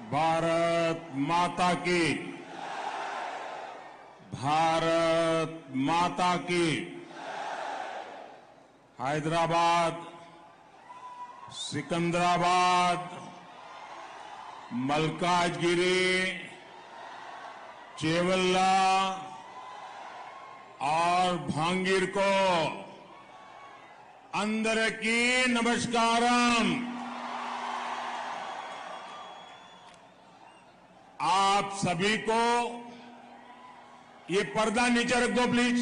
भारत माता की, भारत माता की। हैदराबाद, सिकंदराबाद, मलकाजगिरी, चेवल्ला और भांगीर को अंदरकी नमस्कारम। आप सभी को ये पर्दा नीचे रख दो प्लीज।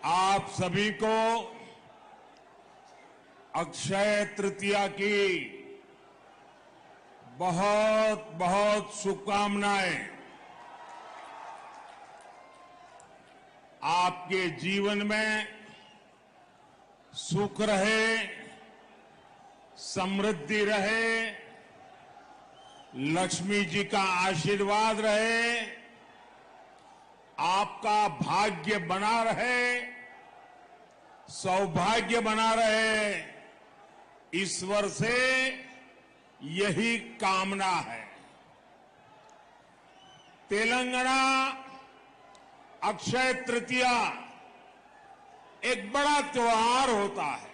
आप सभी को अक्षय तृतीया की बहुत बहुत शुभकामनाएं। आपके जीवन में सुख रहे, समृद्धि रहे, लक्ष्मी जी का आशीर्वाद रहे, आपका भाग्य बना रहे, सौभाग्य बना रहे, ईश्वर से यही कामना है। तेलंगाना अक्षय तृतीया एक बड़ा त्योहार होता है।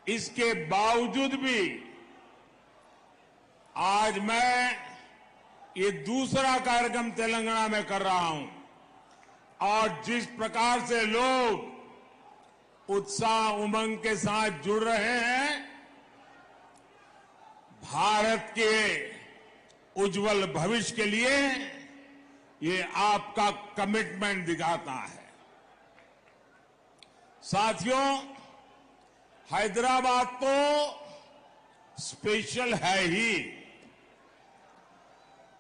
इसके बावजूद भी आज मैं ये दूसरा कार्यक्रम तेलंगाना में कर रहा हूं और जिस प्रकार से लोग उत्साह उमंग के साथ जुड़ रहे हैं, भारत के उज्जवल भविष्य के लिए ये आपका कमिटमेंट दिखाता है। साथियों, हैदराबाद तो स्पेशल है ही,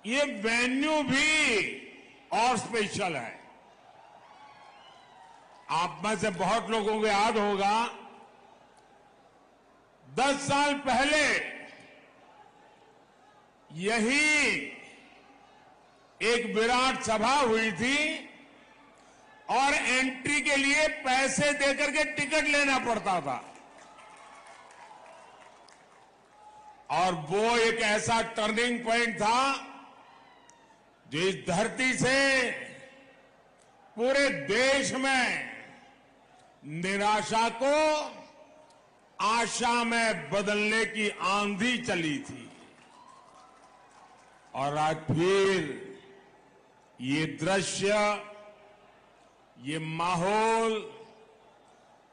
ये वेन्यू भी और स्पेशल है। आप में से बहुत लोगों को याद होगा 10 साल पहले यही एक विराट सभा हुई थी और एंट्री के लिए पैसे देकर के टिकट लेना पड़ता था। और वो एक ऐसा टर्निंग पॉइंट था जिस धरती से पूरे देश में निराशा को आशा में बदलने की आंधी चली थी। और आज फिर ये दृश्य, ये माहौल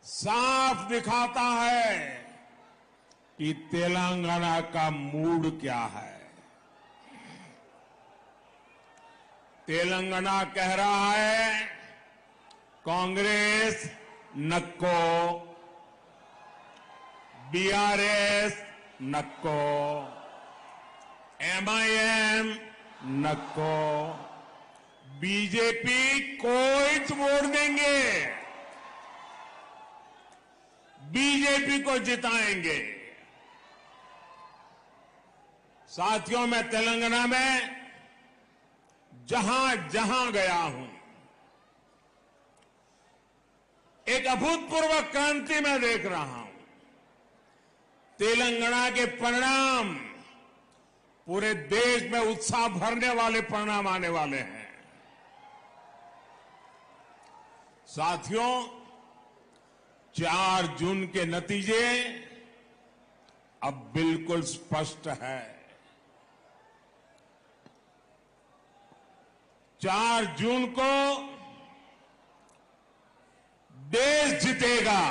साफ दिखाता है कि तेलंगाना का मूड क्या है। तेलंगाना कह रहा है कांग्रेस नक्को, बीआरएस नक्को, एमआईएम नक्को, बीजेपी कोई वोट देंगे, बीजेपी को जिताएंगे। साथियों, मैं तेलंगाना में जहां जहां गया हूं, एक अभूतपूर्व क्रांति मैं देख रहा हूं। तेलंगाना के परिणाम पूरे देश में उत्साह भरने वाले परिणाम आने वाले हैं। साथियों, 4 जून के नतीजे अब बिल्कुल स्पष्ट है। 4 जून को देश जीतेगा।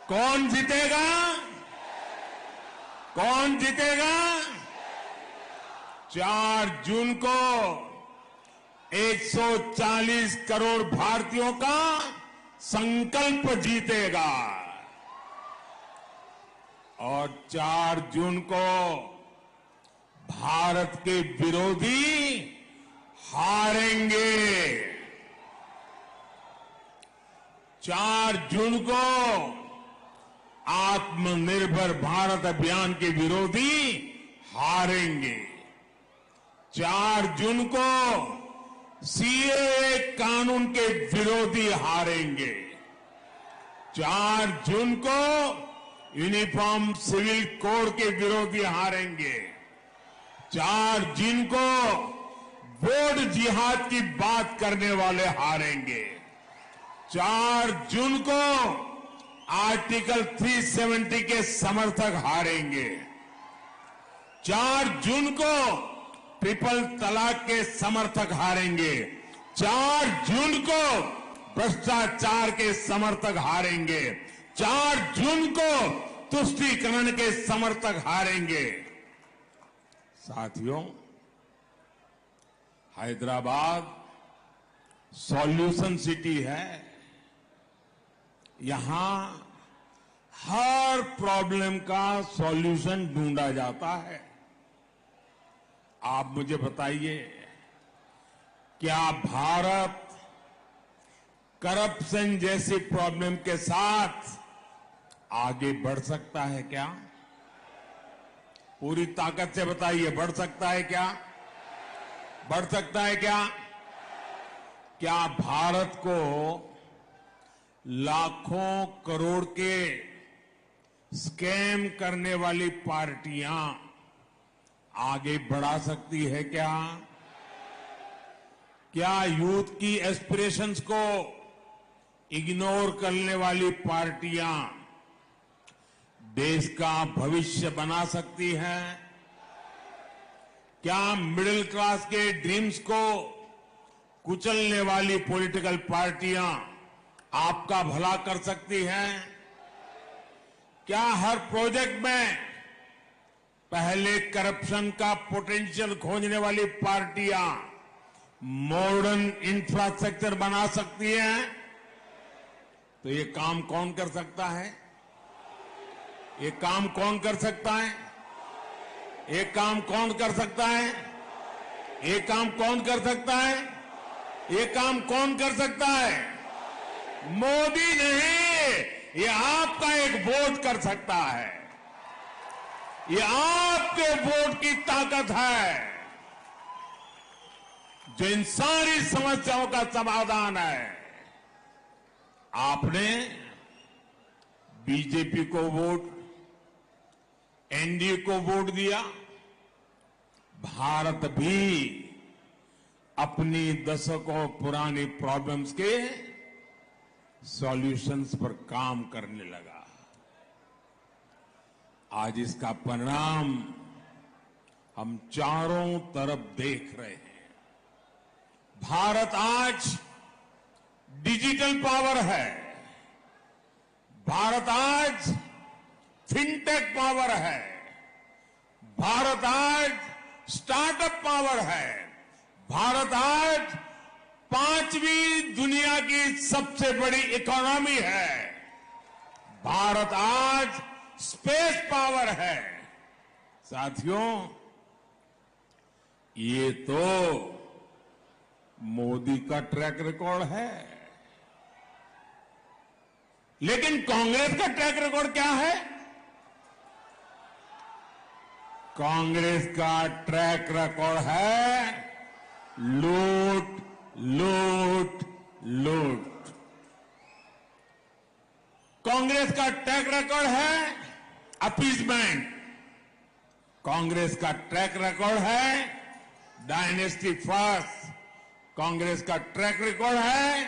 कौन जीतेगा? कौन जीतेगा? 4 जून को 140 करोड़ भारतीयों का संकल्प जीतेगा और 4 जून को भारत के विरोधी हारेंगे। 4 जून को आत्मनिर्भर भारत अभियान के विरोधी हारेंगे। 4 जून को सीएए कानून के विरोधी हारेंगे। 4 जून को यूनिफॉर्म सिविल कोड के विरोधी हारेंगे। 4 जून को वोट जिहाद की बात करने वाले हारेंगे। 4 जून को आर्टिकल 370 के समर्थक हारेंगे। 4 जून को ट्रिपल तलाक के समर्थक हारेंगे। 4 जून को भ्रष्टाचार के समर्थक हारेंगे। 4 जून को तुष्टीकरण के समर्थक हारेंगे। साथियों, हैदराबाद सॉल्यूशन सिटी है। यहां हर प्रॉब्लम का सॉल्यूशन ढूंढा जाता है। आप मुझे बताइए, क्या भारत करप्शन जैसी प्रॉब्लम के साथ आगे बढ़ सकता है क्या? पूरी ताकत से बताइए, बढ़ सकता है क्या? बढ़ सकता है क्या? क्या भारत को लाखों करोड़ के स्कैम करने वाली पार्टियां आगे बढ़ा सकती है क्या? क्या यूथ की एस्पिरेशंस को इग्नोर करने वाली पार्टियां देश का भविष्य बना सकती हैं? क्या मिडिल क्लास के ड्रीम्स को कुचलने वाली पॉलिटिकल पार्टियां आपका भला कर सकती हैं? क्या हर प्रोजेक्ट में पहले करप्शन का पोटेंशियल खोजने वाली पार्टियां मॉडर्न इंफ्रास्ट्रक्चर बना सकती हैं? तो ये काम कौन कर सकता है? ये काम कौन कर सकता है? ये काम कौन कर सकता है? ये काम कौन कर सकता है? ये काम कौन कर सकता है? मोदी नहीं, ये आपका एक वोट कर सकता है। ये आपके वोट की ताकत है जो इन सारी समस्याओं का समाधान है। आपने बीजेपी को वोट, एनडीए को वोट दिया। भारत भी अपनी दशकों पुरानी प्रॉब्लम्स के सॉल्यूशंस पर काम करने लगा। आज इसका परिणाम हम चारों तरफ देख रहे हैं। भारत आज डिजिटल पावर है। भारत आज फिनटेक पावर है। भारत आज स्टार्टअप पावर है। भारत आज 5वीं दुनिया की सबसे बड़ी इकोनॉमी है। भारत आज स्पेस पावर है। साथियों, ये तो मोदी का ट्रैक रिकॉर्ड है। लेकिन कांग्रेस का ट्रैक रिकॉर्ड क्या है? कांग्रेस का ट्रैक रिकॉर्ड है लूट, लूट, लूट। कांग्रेस का ट्रैक रिकॉर्ड है अपीजमेंट। कांग्रेस का ट्रैक रिकॉर्ड है डायनेस्टी फर्स्ट। कांग्रेस का ट्रैक रिकॉर्ड है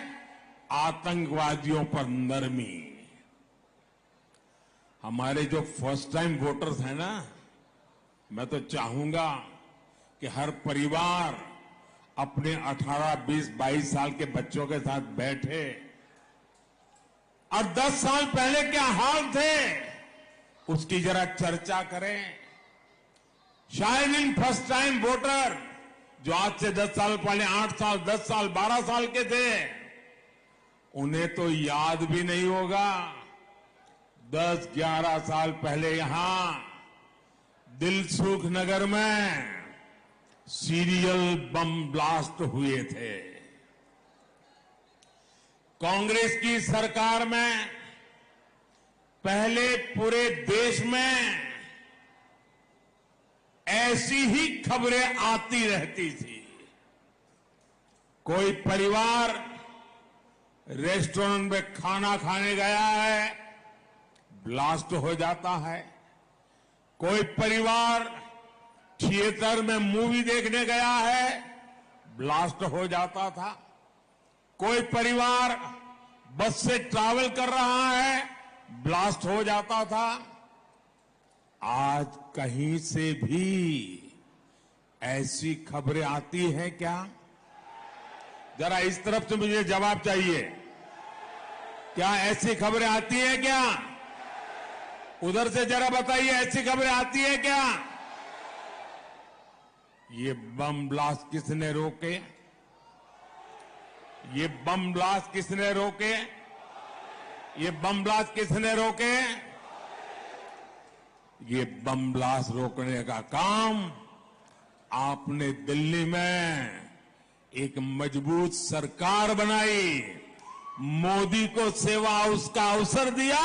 आतंकवादियों पर नरमी। हमारे जो फर्स्ट टाइम वोटर्स हैं ना, मैं तो चाहूंगा कि हर परिवार अपने 18, 20, 22 साल के बच्चों के साथ बैठे और 10 साल पहले क्या हाल थे उसकी जरा चर्चा करें। शायद इन फर्स्ट टाइम वोटर जो आज से 10 साल पहले 8 साल, 10 साल, 12 साल के थे, उन्हें तो याद भी नहीं होगा 10, 11 साल पहले यहां दिलसुख नगर में सीरियल बम ब्लास्ट हुए थे। कांग्रेस की सरकार में पहले पूरे देश में ऐसी ही खबरें आती रहती थी। कोई परिवार रेस्टोरेंट में खाना खाने गया है, ब्लास्ट हो जाता है। कोई परिवार थिएटर में मूवी देखने गया है, ब्लास्ट हो जाता था। कोई परिवार बस से ट्रैवल कर रहा है, ब्लास्ट हो जाता था। आज कहीं से भी ऐसी खबरें आती हैं क्या? जरा इस तरफ से मुझे जवाब चाहिए। क्या ऐसी खबरें आती हैं क्या? उधर से जरा बताइए, ऐसी खबरें आती है क्या? ये बम ब्लास्ट किसने रोके? ये बम ब्लास्ट किसने रोके? ये बम ब्लास्ट किसने रोके? ये बम ब्लास्ट रोकने का काम आपने दिल्ली में एक मजबूत सरकार बनाई, मोदी को सेवा हाउस का अवसर दिया,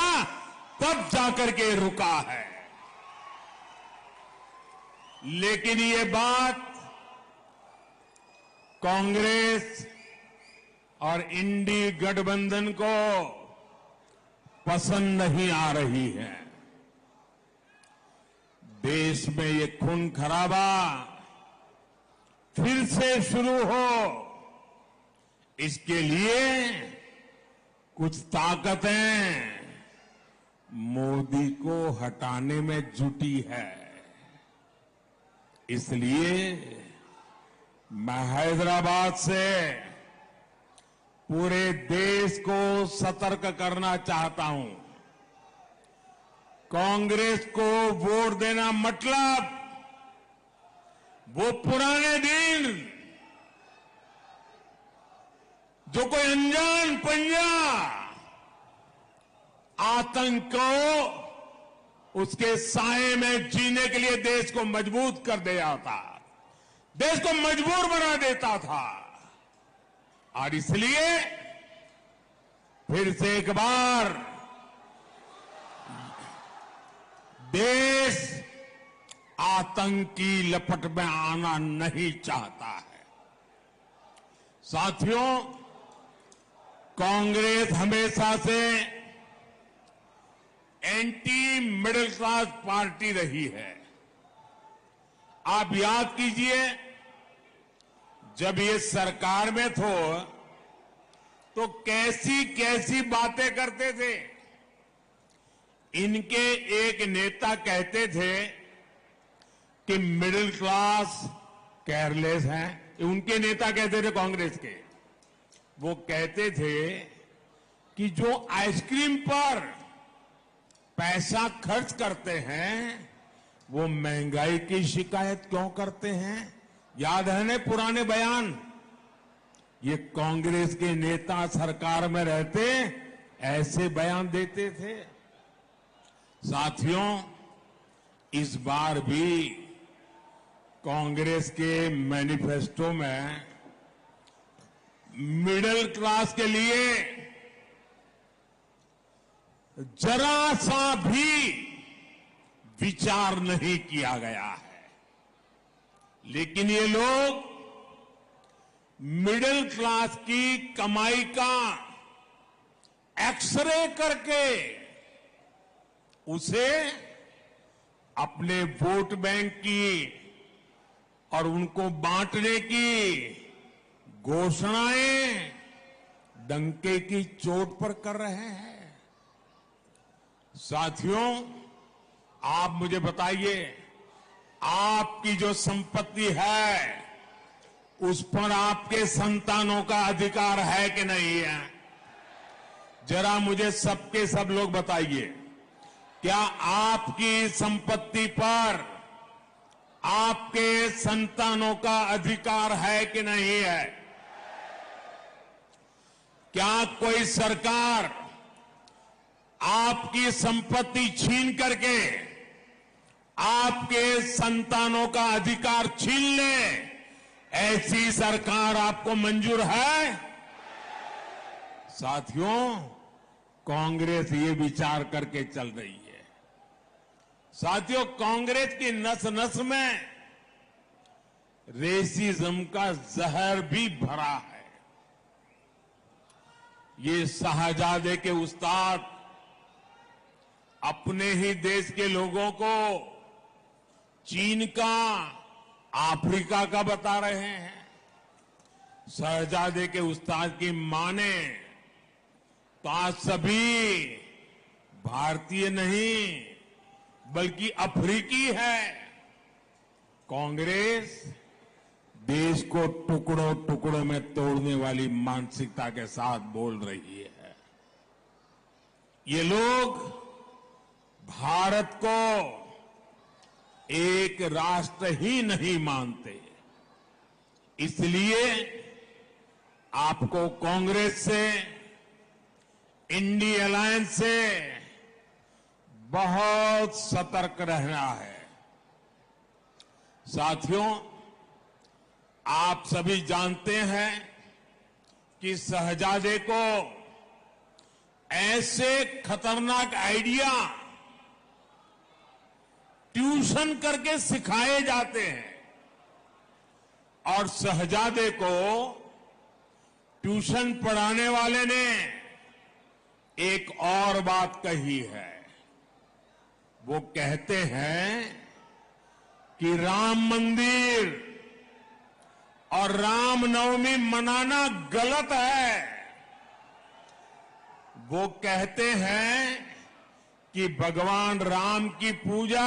तब जाकर के रुका है। लेकिन ये बात कांग्रेस और इंडी गठबंधन को पसंद नहीं आ रही है। देश में ये खून खराबा फिर से शुरू हो, इसके लिए कुछ ताकतें मोदी को हटाने में जुटी है। इसलिए मैं हैदराबाद से पूरे देश को सतर्क करना चाहता हूं। कांग्रेस को वोट देना मतलब वो पुराने दिन जो कोई अनजान पंजा आतंक को उसके साए में जीने के लिए देश को मजबूत कर दिया था, देश को मजबूर बना देता था। और इसलिए फिर से एक बार देश आतंक की लपट में आना नहीं चाहता है। साथियों, कांग्रेस हमेशा से एंटी मिडिल क्लास पार्टी रही है। आप याद कीजिए, जब ये सरकार में तो कैसी कैसी बातें करते थे। इनके एक नेता कहते थे कि मिडिल क्लास केयरलेस हैं। उनके नेता कहते थे कांग्रेस के, वो कहते थे कि जो आइसक्रीम पर पैसा खर्च करते हैं वो महंगाई की शिकायत क्यों करते हैं? याद है ना पुराने बयान? ये कांग्रेस के नेता सरकार में रहते ऐसे बयान देते थे। साथियों, इस बार भी कांग्रेस के मैनिफेस्टो में मिडिल क्लास के लिए जरा सा भी विचार नहीं किया गया है। लेकिन ये लोग मिडिल क्लास की कमाई का एक्सरे करके उसे अपने वोट बैंक की और उनको बांटने की घोषणाएं डंके की चोट पर कर रहे हैं। साथियों, आप मुझे बताइए, आपकी जो संपत्ति है उस पर आपके संतानों का अधिकार है कि नहीं है? जरा मुझे सबके सब लोग बताइए, क्या आपकी संपत्ति पर आपके संतानों का अधिकार है कि नहीं है? क्या कोई सरकार आपकी संपत्ति छीन करके आपके संतानों का अधिकार छीन ले, ऐसी सरकार आपको मंजूर है? साथियों, कांग्रेस ये विचार करके चल रही है। साथियों, कांग्रेस की नस नस में रेसिज्म का जहर भी भरा है। ये शाहजादे के उस्ताद अपने ही देश के लोगों को चीन का, अफ्रीका का बता रहे हैं। शहजादे के उस्ताद की माने तो आज सभी भारतीय नहीं बल्कि अफ्रीकी है। कांग्रेस देश को टुकड़ों टुकड़ों में तोड़ने वाली मानसिकता के साथ बोल रही है। ये लोग भारत को एक राष्ट्र ही नहीं मानते। इसलिए आपको कांग्रेस से, इंडी अलायंस से बहुत सतर्क रहना है। साथियों, आप सभी जानते हैं कि शहजादे को ऐसे खतरनाक आइडिया ट्यूशन करके सिखाए जाते हैं और शहजादे को ट्यूशन पढ़ाने वाले ने एक और बात कही है। वो कहते हैं कि राम मंदिर और रामनवमी मनाना गलत है। वो कहते हैं कि भगवान राम की पूजा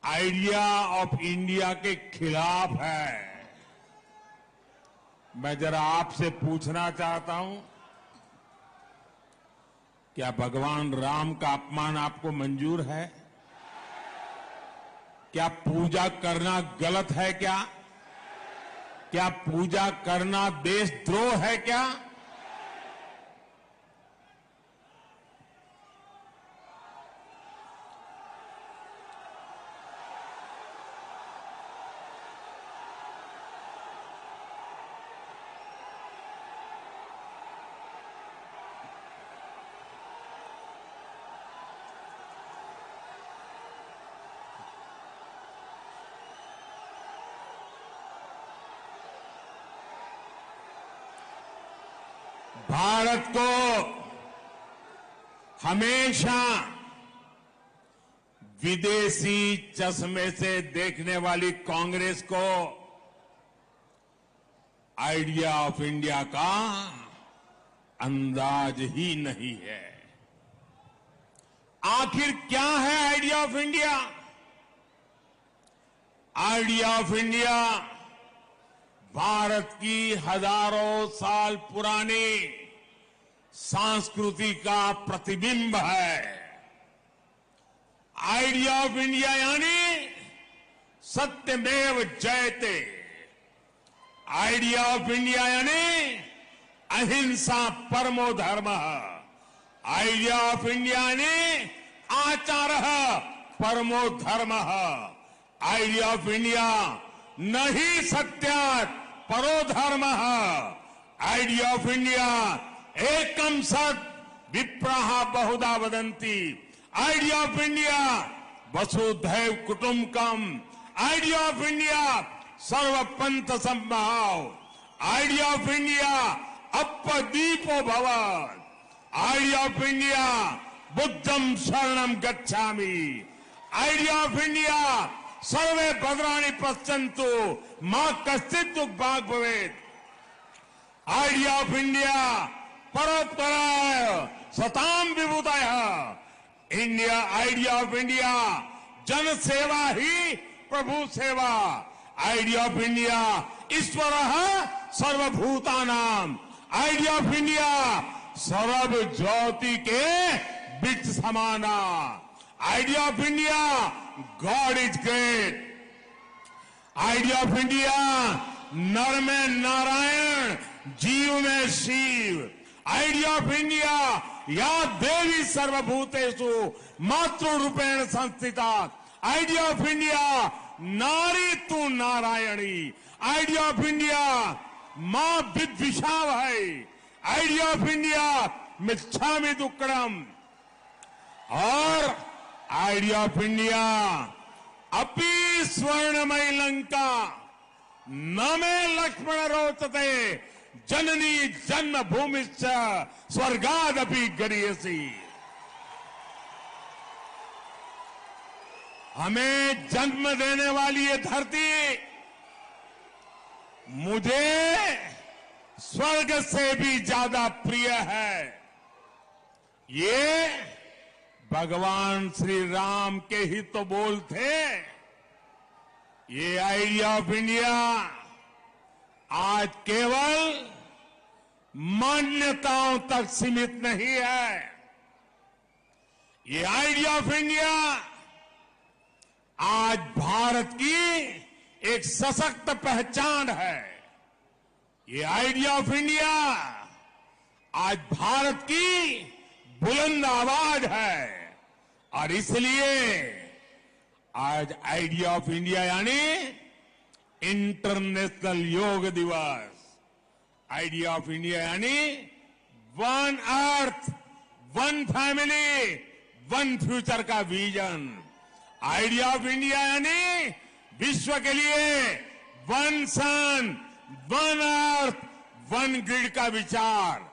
आइडिया ऑफ इंडिया के खिलाफ है। मैं जरा आपसे पूछना चाहता हूं, क्या भगवान राम का अपमान आपको मंजूर है? क्या पूजा करना गलत है? क्या पूजा करना देशद्रोह है? क्या भारत को हमेशा विदेशी चश्मे से देखने वाली कांग्रेस को आइडिया ऑफ इंडिया का अंदाज ही नहीं है। आखिर क्या है idea of India? Idea of India Bharat की हजारों साल पुरानी संस्कृति का प्रतिबिंब है। आइडिया ऑफ इंडिया यानी सत्यमेव जयते। आइडिया ऑफ इंडिया यानी अहिंसा परमो धर्मः। आइडिया ऑफ इंडिया यानी आचारः परमो धर्मः। आइडिया ऑफ इंडिया न ही सत्यात् परो धर्मः। आइडिया ऑफ इंडिया एकम सत् विप्रः बहुधा वदन्ति। आइडिया ऑफ इंडिया वसुधैव कुटुंबकम। आइडिया ऑफ इंडिया सर्वपंथ समभाव। आइडिया ऑफ इंडिया अपदीपो भव। आइडिया ऑफ इंडिया बुद्धम शरणम गच्छामि। आइडिया ऑफ इंडिया सर्वे भद्राणि पश्यन्तु मां कश्चित् दुःख भाग् भवेत्। आइडिया ऑफ इंडिया परोपकाराय सताम विभूतयः। इंडिया आइडिया ऑफ इंडिया जन सेवा ही प्रभु सेवा। आइडिया ऑफ इंडिया ईश्वरः सर्वभूतानाम। आइडिया ऑफ इंडिया सर्व ज्योति के बीच समाना। Idea of India god is great. Idea of India नर में नारायण, जीव में शिव। आइडिया ऑफ इंडिया या देवी सर्वभूतेषु मातृरूपेण संस्थिता। आइडिया ऑफ इंडिया नारी तू नारायणी। आइडिया ऑफ इंडिया मां विद्विषाव है। आइडिया ऑफ इंडिया मिच्छामि दुक्कडम और आइडिया ऑफ इंडिया अपि स्वर्णमयी लंका न मे लक्ष्मण रोचते जननी जन्मभूमिश्च स्वर्गादपि गरीयसी। हमें जन्म देने वाली ये धरती मुझे स्वर्ग से भी ज्यादा प्रिय है। ये भगवान श्री राम के ही तो बोल थे। ये आइडिया ऑफ इंडिया आज केवल मान्यताओं तक सीमित नहीं है। ये आइडिया ऑफ इंडिया आज भारत की एक सशक्त पहचान है। ये आइडिया ऑफ इंडिया आज भारत की बुलंद आवाज है और इसलिए आज आइडिया ऑफ इंडिया यानी इंटरनेशनल योग दिवस, आइडिया ऑफ इंडिया यानी one earth, one family, one future का विजन। आइडिया ऑफ इंडिया यानी विश्व के लिए वन सन, वन अर्थ, वन ग्रिड का विचार।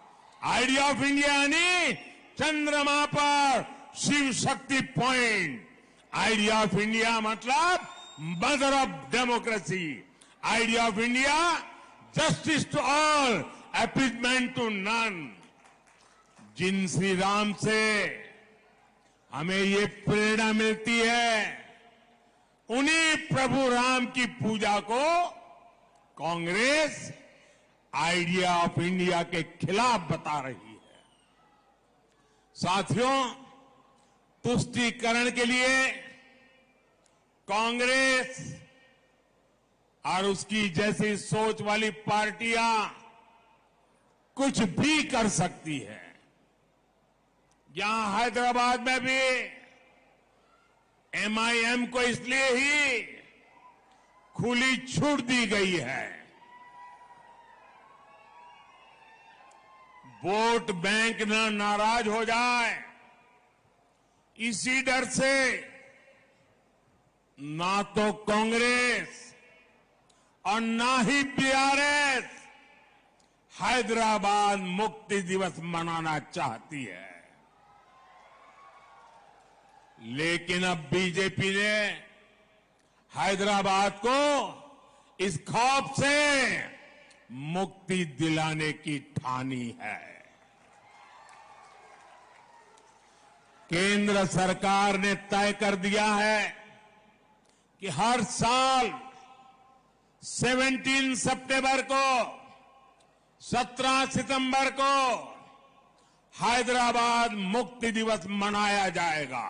आइडिया ऑफ इंडिया यानी चंद्रमा पर Shiv Shakti point. Idea of India मतलब mother of democracy. Idea of India justice to all, appeasement to none. जिन श्री राम से हमें ये प्रेरणा मिलती है, उन्हीं प्रभु राम की पूजा को कांग्रेस आइडिया ऑफ इंडिया के खिलाफ बता रही है। साथियों, तुष्टीकरण के लिए कांग्रेस और उसकी जैसी सोच वाली पार्टियां कुछ भी कर सकती है। यहां हैदराबाद में भी एमआईएम को इसलिए ही खुली छूट दी गई है, वोट बैंक न नाराज हो जाए, इसी डर से ना तो कांग्रेस और ना ही बीआरएस हैदराबाद मुक्ति दिवस मनाना चाहती है। लेकिन अब बीजेपी ने हैदराबाद को इस खौफ से मुक्ति दिलाने की ठानी है। केंद्र सरकार ने तय कर दिया है कि हर साल 17 सितंबर को, 17 सितंबर को हैदराबाद मुक्ति दिवस मनाया जाएगा।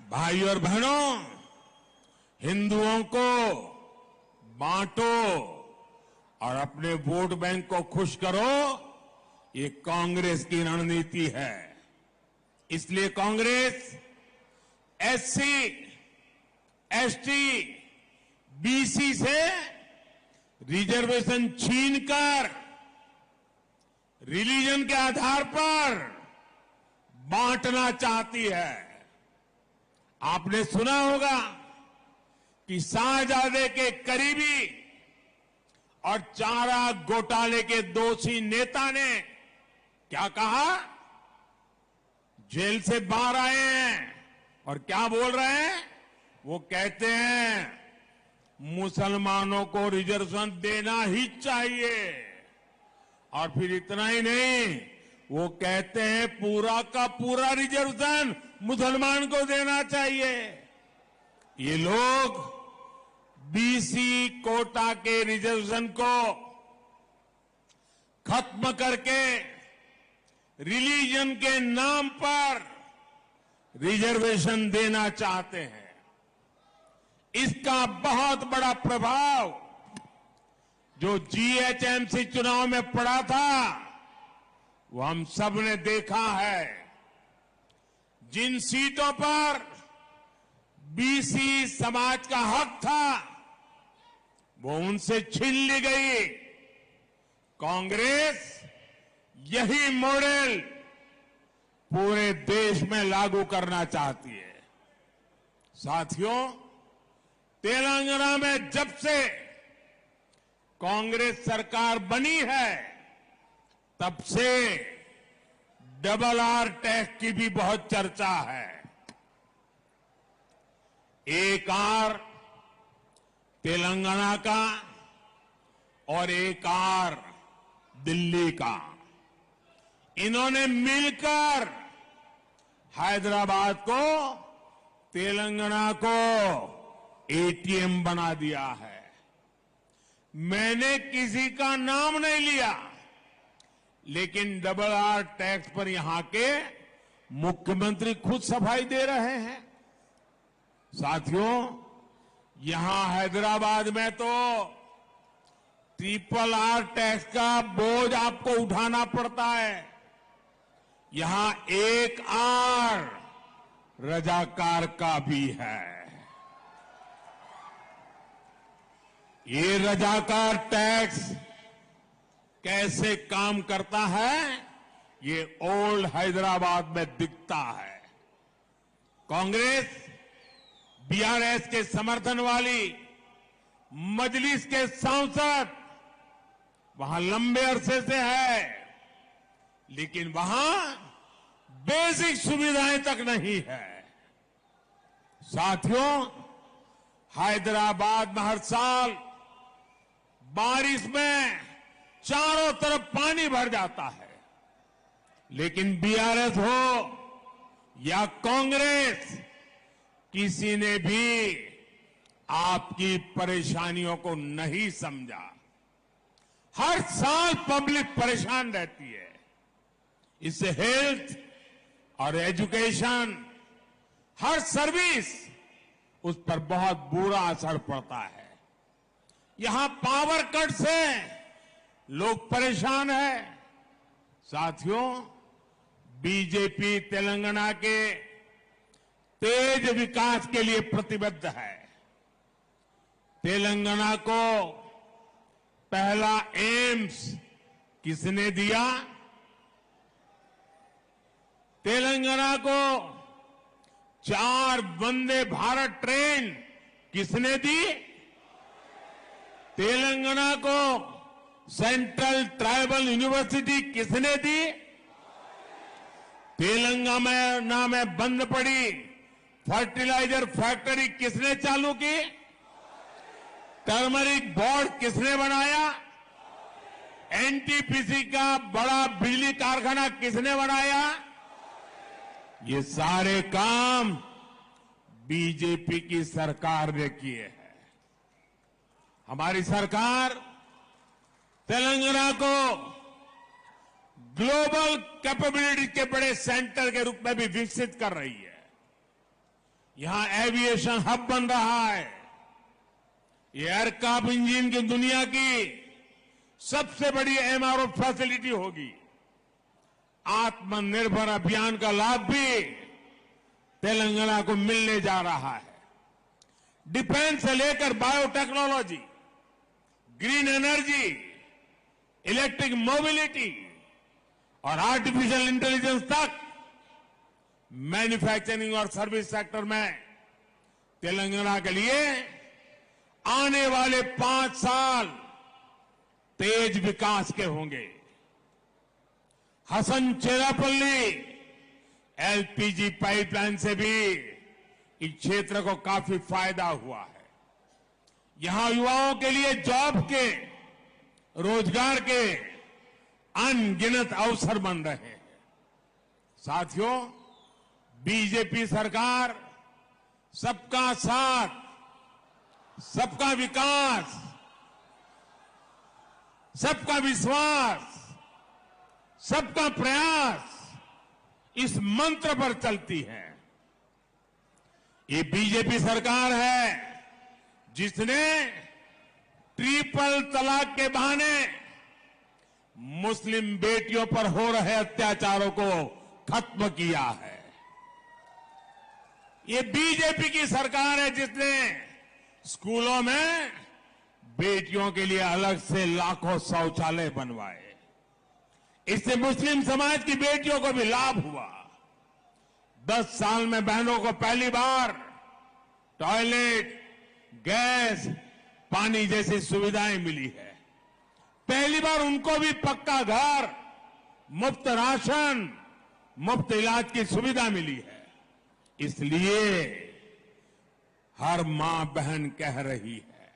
भाइयों और बहनों, हिंदुओं को बांटो और अपने वोट बैंक को खुश करो, ये कांग्रेस की रणनीति है। इसलिए कांग्रेस एससी, एसटी, बीसी से रिजर्वेशन छीनकर रिलीजन के आधार पर बांटना चाहती है। आपने सुना होगा कि शाहजादे के करीबी और चारा घोटाले के दोषी नेता ने क्या कहा? जेल से बाहर आए हैं और क्या बोल रहे हैं? वो कहते हैं मुसलमानों को रिजर्वेशन देना ही चाहिए। और फिर इतना ही नहीं, वो कहते हैं पूरा का पूरा रिजर्वेशन मुसलमान को देना चाहिए। ये लोग बीसी कोटा के रिजर्वेशन को खत्म करके रिलीजन के नाम पर रिजर्वेशन देना चाहते हैं। इसका बहुत बड़ा प्रभाव जो जीएचएमसी चुनाव में पड़ा था, वो हम सब ने देखा है। जिन सीटों पर बीसी समाज का हक था, वो उनसे छीन ली गई। कांग्रेस यही मॉडल पूरे देश में लागू करना चाहती है। साथियों, तेलंगाना में जब से कांग्रेस सरकार बनी है तब से डबल आर टैक्स की भी बहुत चर्चा है। एक आर तेलंगाना का और एक आर दिल्ली का, इन्होंने मिलकर हैदराबाद को, तेलंगाना को एटीएम बना दिया है। मैंने किसी का नाम नहीं लिया, लेकिन डबल आर टैक्स पर यहां के मुख्यमंत्री खुद सफाई दे रहे हैं। साथियों, यहां हैदराबाद में तो ट्रिपल आर टैक्स का बोझ आपको उठाना पड़ता है। यहां एक आर रजाकार का भी है। ये रजाकार टैक्स कैसे काम करता है, ये ओल्ड हैदराबाद में दिखता है। कांग्रेस बीआरएस के समर्थन वाली मजलिस के सांसद वहां लंबे अरसे से है, लेकिन वहां बेसिक सुविधाएं तक नहीं है। साथियों, हैदराबाद में हर साल बारिश में चारों तरफ पानी भर जाता है, लेकिन बीआरएस हो या कांग्रेस, किसी ने भी आपकी परेशानियों को नहीं समझा। हर साल पब्लिक परेशान रहती है। इससे हेल्थ और एजुकेशन, हर सर्विस, उस पर बहुत बुरा असर पड़ता है। यहां पावर कट से लोग परेशान हैं। साथियों, बीजेपी तेलंगाना के तेज विकास के लिए प्रतिबद्ध है। तेलंगाना को पहला एम्स किसने दिया? तेलंगाना को 4 वंदे भारत ट्रेन किसने दी? तेलंगाना को सेंट्रल ट्राइबल यूनिवर्सिटी किसने दी? तेलंगाना में बंद पड़ी फर्टिलाइजर फैक्ट्री किसने चालू की? टर्मरिक बोर्ड किसने बनाया? एनटीपीसी का बड़ा बिजली कारखाना किसने बनाया? ये सारे काम बीजेपी की सरकार ने किए हैं। हमारी सरकार तेलंगाना को ग्लोबल कैपेबिलिटी के बड़े सेंटर के रूप में भी विकसित कर रही है। यहां एविएशन हब बन रहा है। ये एयरक्राफ्ट इंजन की दुनिया की सबसे बड़ी एमआरओ फैसिलिटी होगी। आत्मनिर्भर अभियान का लाभ भी तेलंगाना को मिलने जा रहा है। डिफेंस से लेकर biotechnology, green energy, electric mobility और आर्टिफिशियल इंटेलिजेंस तक मैन्युफैक्चरिंग और सर्विस सेक्टर में तेलंगाना के लिए आने वाले 5 साल तेज विकास के होंगे। हसन चेरापल्ली एलपीजी पाइपलाइन से भी इस क्षेत्र को काफी फायदा हुआ है। यहां युवाओं के लिए जॉब के, रोजगार के अनगिनत अवसर बन रहे हैं। साथियों, बीजेपी सरकार सबका साथ, सबका विकास, सबका विश्वास, सबका प्रयास, इस मंत्र पर चलती है। ये बीजेपी सरकार है जिसने ट्रिपल तलाक के बहाने मुस्लिम बेटियों पर हो रहे अत्याचारों को खत्म किया है। ये बीजेपी की सरकार है जिसने स्कूलों में बेटियों के लिए अलग से लाखों शौचालय बनवाए। इससे मुस्लिम समाज की बेटियों को भी लाभ हुआ। 10 साल में बहनों को पहली बार टॉयलेट, गैस, पानी जैसी सुविधाएं मिली है। पहली बार उनको भी पक्का घर, मुफ्त राशन, मुफ्त इलाज की सुविधा मिली है। इसलिए हर मां बहन कह रही है,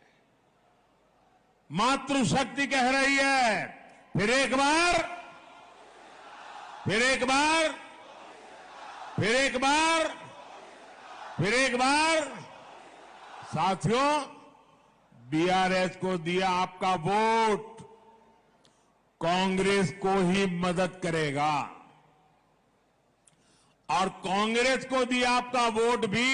मातृशक्ति कह रही है, फिर एक बार, फिर एक बार, फिर एक बार, फिर एक बार। साथियों, बीआरएस को दिया आपका वोट कांग्रेस को ही मदद करेगा, और कांग्रेस को दिया आपका वोट भी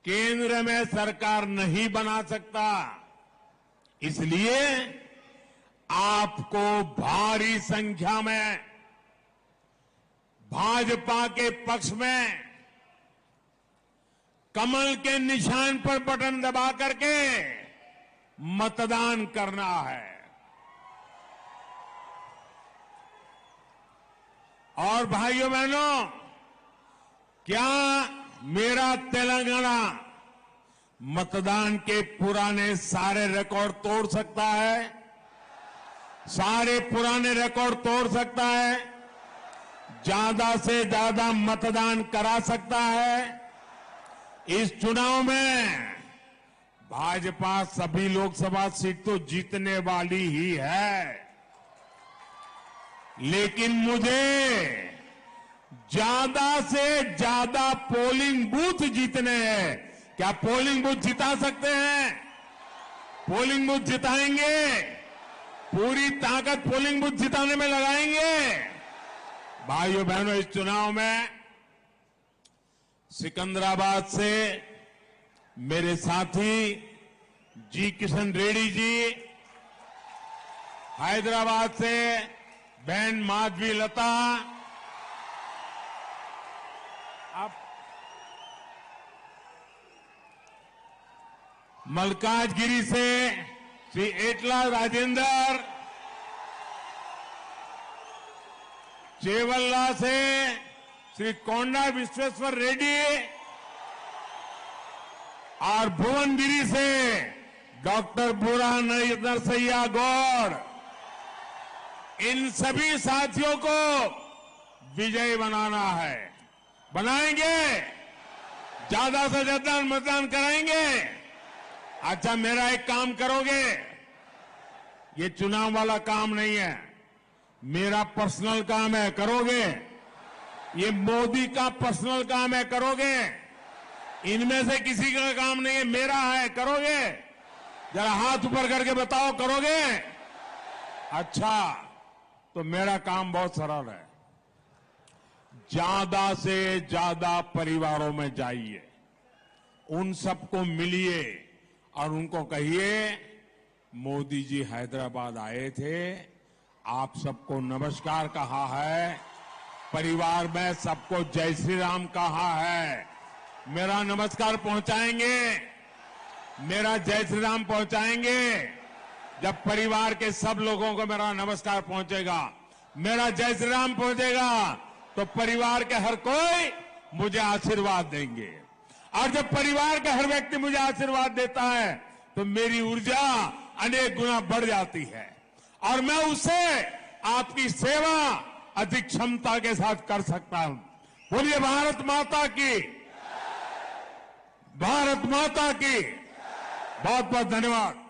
केंद्र में सरकार नहीं बना सकता। इसलिए आपको भारी संख्या में भाजपा के पक्ष में कमल के निशान पर बटन दबा करके मतदान करना है। और भाइयों बहनों, क्या मेरा तेलंगाना मतदान के पुराने सारे रिकॉर्ड तोड़ सकता है? सारे पुराने रिकॉर्ड तोड़ सकता है? ज्यादा से ज्यादा मतदान करा सकता है? इस चुनाव में भाजपा सभी लोकसभा सीट तो जीतने वाली ही है, लेकिन मुझे ज्यादा से ज्यादा पोलिंग बूथ जीतने हैं। क्या पोलिंग बूथ जिता सकते हैं? पोलिंग बूथ जिताएंगे, पूरी ताकत पोलिंग बूथ जिताने में लगाएंगे। भाइयों बहनों, इस चुनाव में सिकंदराबाद से मेरे साथी जी किशन रेड्डी जी, हैदराबाद से बहन माधवी लता, अब मलकाजगिरी से श्री एटला राजेंद्र, चेवल्ला से श्री कोंडा विश्वेश्वर रेड्डी और भुवनगिरी से डॉक्टर बुरहान नरसैया गौड़, इन सभी साथियों को विजयी बनाना है। बनाएंगे, ज्यादा से ज्यादा मतदान कराएंगे। अच्छा, मेरा एक काम करोगे? ये चुनाव वाला काम नहीं है, मेरा पर्सनल काम है, करोगे? ये मोदी का पर्सनल काम है, करोगे? इनमें से किसी का काम नहीं है, मेरा है, करोगे? जरा हाथ ऊपर करके बताओ, करोगे? अच्छा, तो मेरा काम बहुत सरल है। ज्यादा से ज्यादा परिवारों में जाइए, उन सबको मिलिए और उनको कहिए, मोदी जी हैदराबाद आए थे, आप सबको नमस्कार कहा है, परिवार में सबको जय श्री राम कहा है। मेरा नमस्कार पहुंचाएंगे, मेरा जय श्री राम पहुंचाएंगे। जब परिवार के सब लोगों को मेरा नमस्कार पहुंचेगा, मेरा जय श्री राम पहुंचेगा, तो परिवार के हर कोई मुझे आशीर्वाद देंगे। और जब परिवार का हर व्यक्ति मुझे आशीर्वाद देता है, तो मेरी ऊर्जा अनेक गुना बढ़ जाती है और मैं उससे आपकी सेवा अधिक क्षमता के साथ कर सकता हूं। बोलिए भारत माता की, भारत माता की। बहुत बहुत धन्यवाद।